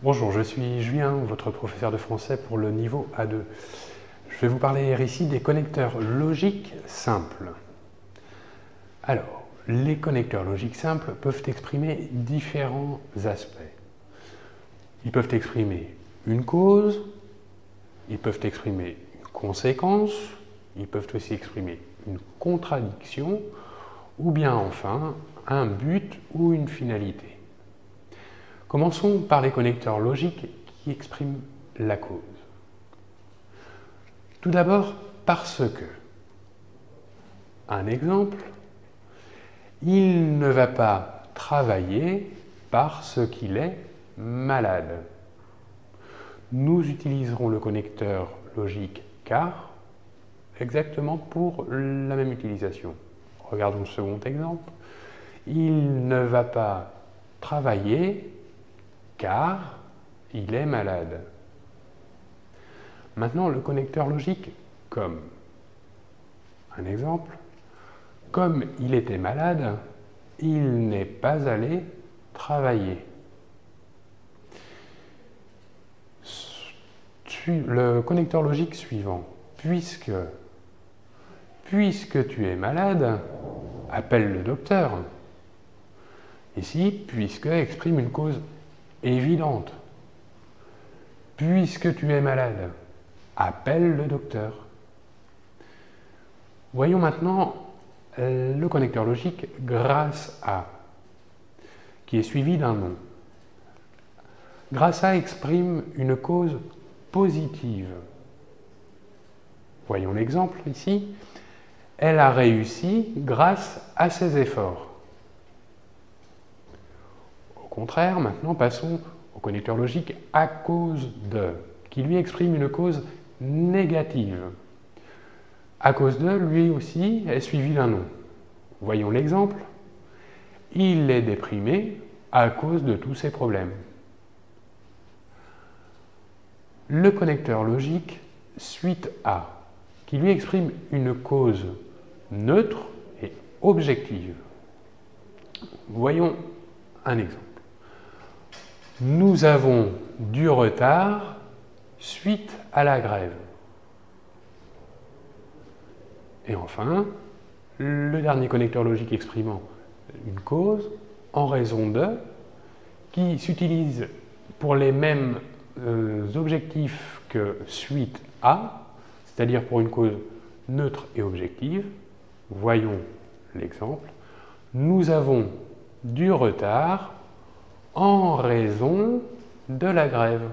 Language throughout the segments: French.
Bonjour, je suis Julien, votre professeur de français pour le niveau A2. Je vais vous parler ici des connecteurs logiques simples. Alors, les connecteurs logiques simples peuvent exprimer différents aspects. Ils peuvent exprimer une cause, ils peuvent exprimer une conséquence, ils peuvent aussi exprimer une contradiction, ou bien enfin un but ou une finalité. Commençons par les connecteurs logiques qui expriment la cause. Tout d'abord parce que, un exemple, il ne va pas travailler parce qu'il est malade. Nous utiliserons le connecteur logique car exactement pour la même utilisation. Regardons le second exemple. Il ne va pas travailler car il est malade. Maintenant, le connecteur logique comme. Un exemple, comme il était malade, il n'est pas allé travailler. Le connecteur logique suivant, puisque tu es malade, appelle le docteur. Ici, puisque exprime une cause évidente. Puisque tu es malade, appelle le docteur. Voyons maintenant le connecteur logique grâce à, qui est suivi d'un nom. Grâce à exprime une cause positive. Voyons l'exemple ici. Elle a réussi grâce à ses efforts. Au contraire, maintenant passons au connecteur logique à cause de, qui lui exprime une cause négative. À cause de, lui aussi, est suivi d'un nom. Voyons l'exemple. Il est déprimé à cause de tous ses problèmes. Le connecteur logique suite à, qui lui exprime une cause neutre et objective. Voyons un exemple. Nous avons du retard suite à la grève. Et enfin, le dernier connecteur logique exprimant une cause en raison de, qui s'utilise pour les mêmes objectifs que suite à, c'est-à-dire pour une cause neutre et objective. Voyons l'exemple. Nous avons du retard en raison de la grève.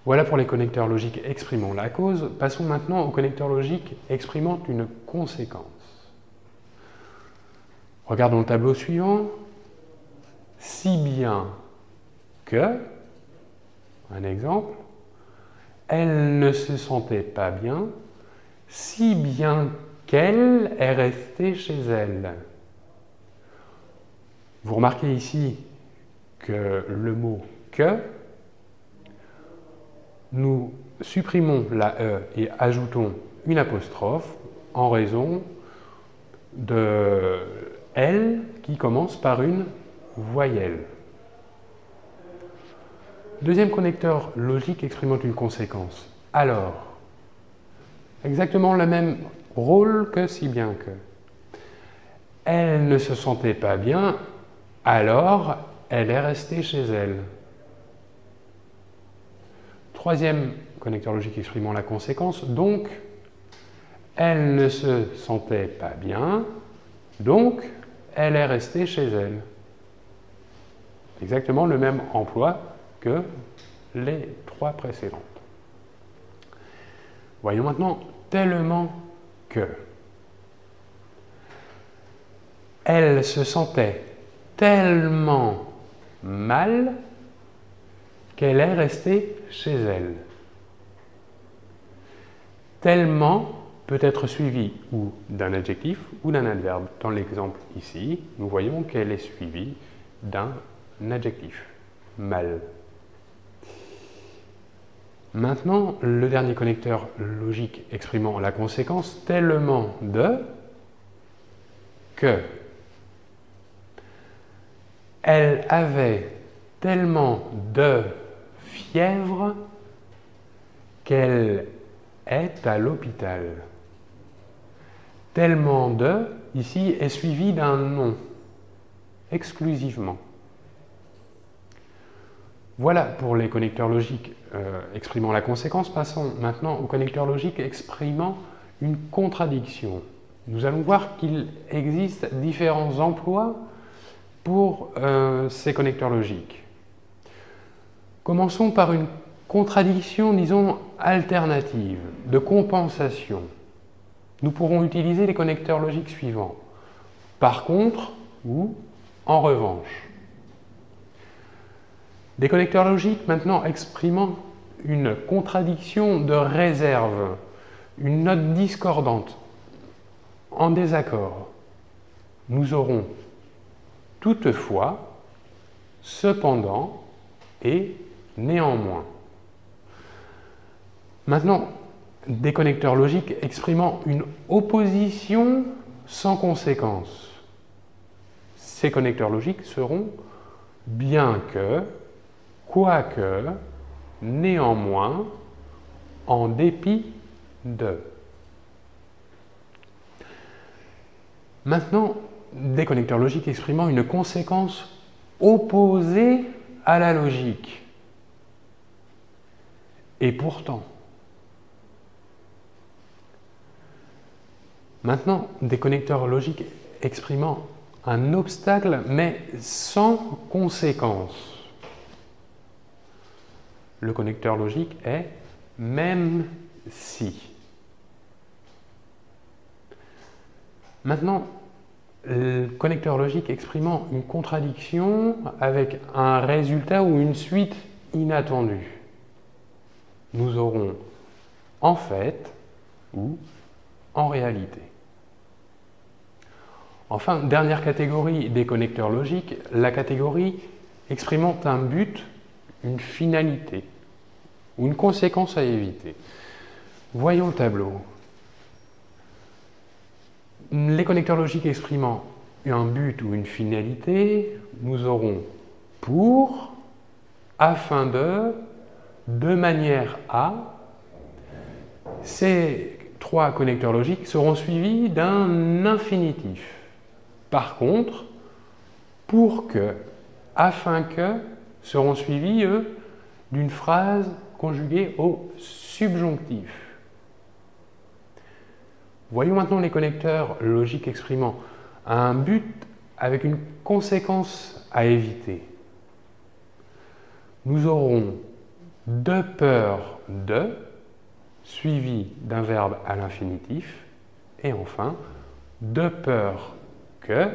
Voilà pour les connecteurs logiques exprimant la cause. Passons maintenant aux connecteurs logiques exprimant une conséquence. Regardons le tableau suivant. Si bien que, un exemple, elle ne se sentait pas bien, si bien qu'elle est restée chez elle. Vous remarquez ici que le mot « que », nous supprimons la « e » et ajoutons une apostrophe en raison de « elle » qui commence par une voyelle. Deuxième connecteur logique exprimant une conséquence. Alors, exactement le même rôle que si bien que. Elle ne se sentait pas bien, alors elle est restée chez elle. Troisième connecteur logique exprimant la conséquence. Donc, elle ne se sentait pas bien, donc elle est restée chez elle. Exactement le même emploi que les trois précédentes. Voyons maintenant tellement que. Elle se sentait tellement mal qu'elle est restée chez elle. Tellement peut être suivi ou d'un adjectif ou d'un adverbe. Dans l'exemple ici, nous voyons qu'elle est suivie d'un adjectif, mal. Maintenant, le dernier connecteur logique exprimant la conséquence, tellement de que elle avait tellement de fièvre qu'elle est à l'hôpital. Tellement de, ici, est suivi d'un nom, exclusivement. Voilà pour les connecteurs logiques exprimant la conséquence. Passons maintenant aux connecteurs logiques exprimant une contradiction. Nous allons voir qu'il existe différents emplois pour ces connecteurs logiques. Commençons par une contradiction, disons, alternative, de compensation. Nous pourrons utiliser les connecteurs logiques suivants. Par contre ou en revanche. Des connecteurs logiques maintenant exprimant une contradiction de réserve, une note discordante, en désaccord. Nous aurons toutefois, cependant et néanmoins. Maintenant, des connecteurs logiques exprimant une opposition sans conséquence. Ces connecteurs logiques seront bien que, quoique, néanmoins, en dépit de. Maintenant, des connecteurs logiques exprimant une conséquence opposée à la logique. Et pourtant. Maintenant, des connecteurs logiques exprimant un obstacle mais sans conséquence. Le connecteur logique est même si. Maintenant, le connecteur logique exprimant une contradiction avec un résultat ou une suite inattendue. Nous aurons en fait ou en réalité. Enfin, dernière catégorie des connecteurs logiques, la catégorie exprimant un but, une finalité ou une conséquence à éviter. Voyons le tableau. Les connecteurs logiques exprimant un but ou une finalité, nous aurons pour, afin de manière à. Ces trois connecteurs logiques seront suivis d'un infinitif. Par contre, pour que, afin que, seront suivis, eux, d'une phrase conjuguée au subjonctif. Voyons maintenant les connecteurs logiques exprimant un but avec une conséquence à éviter. Nous aurons de peur de, suivi d'un verbe à l'infinitif, et enfin, de peur que,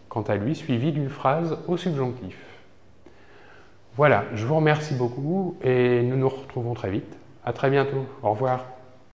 quant à lui, suivi d'une phrase au subjonctif. Voilà, je vous remercie beaucoup et nous nous retrouvons très vite. À très bientôt. Au revoir.